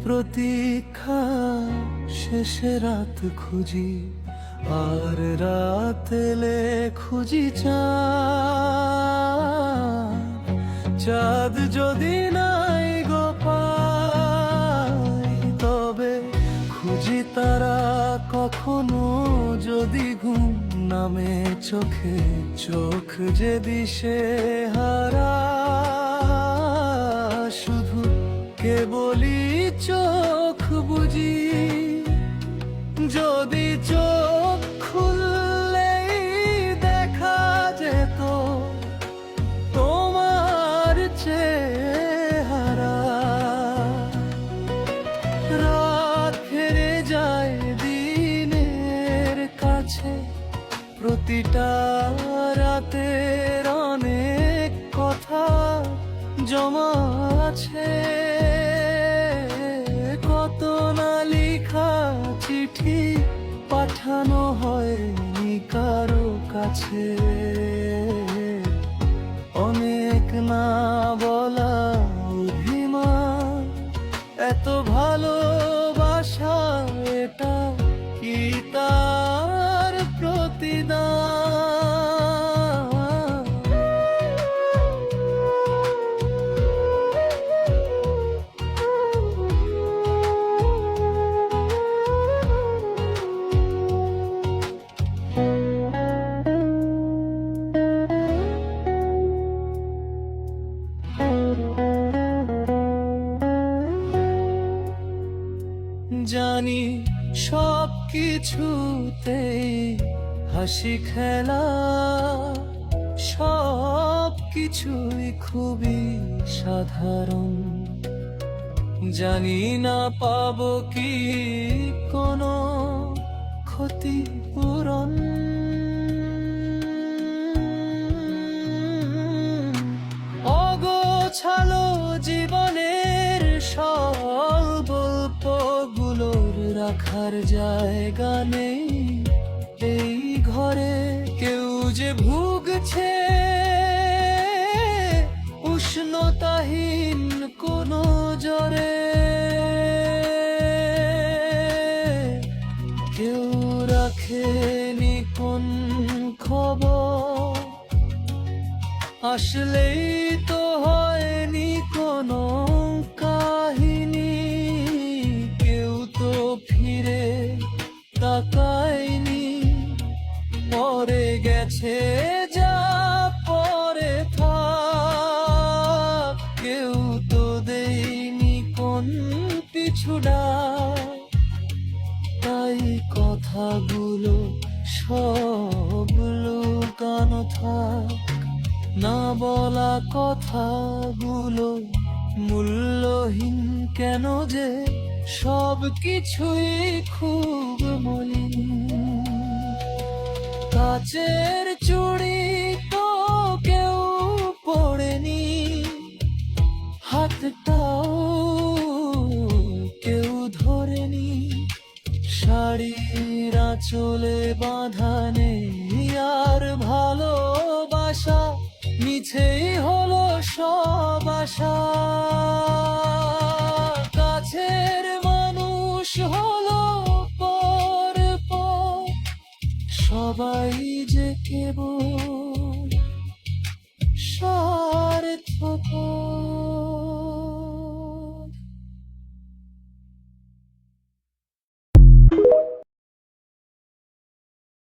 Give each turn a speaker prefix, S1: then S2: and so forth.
S1: প্রতীক্ষা শেষে রাত খুঁজি, আর রাত এলে খুঁজি চাঁদ। চাঁদ যদি নাই গো পাই, তবে খুঁজি তারা কখনো যদি ঘুম নামে চোখে। চোখ যে দিশে হারা, শুধু কেবলই চোখ বুঝি। যদি চোখ খুললেই দেখা যেত তোমার চেহারা। রাত ফিরে যায় দিনের কাছে, প্রতিটা রাতের অনেক কথা জমা আছে। কত না লেখা চিঠি পাঠানো হয়নি কারো কাছে, অনেক না বলা অভিমান। এত ভালোবাসা, এটা কি তার প্রতিদান? জানি সব কিছুতেই হাসি খেলা, সব কিছুই খুবই সাধারণ। জানি না পাবো কি কোনো ক্ষতিপূরণ। অগোছালো জীবনের গল্পগুলোর রাখার জায়গা নেই এই ঘরে। কেউ যে ভুগছে উষ্ণতাহীন কোনো জ্বরে, কেউ রাখেনি কোন খবর। আসলেই তো হয়নি কোনো কাহিনী, কেউ তো ফিরে তাকায়নি। পরে গেছে যা পরে থাক, কেউ তো দেয়নি কোন পিছুডা। তাই কথাগুলো সব লুকানো থাক, না বলা কথাগুলো মূল্যহীন কেন যে সব কিছুই খুব মলিন। কাচের চুড়ি তো কেউ পড়েনি, হাতটাও কেউ ধরেনি। শাড়ির আঁচলে বাঁধা নেই আর ভালোবাসা, মিছেই হলো সব আশা। কাছের মানুষ হলো পর পর, সবাই যে কেবল স্বার্থ।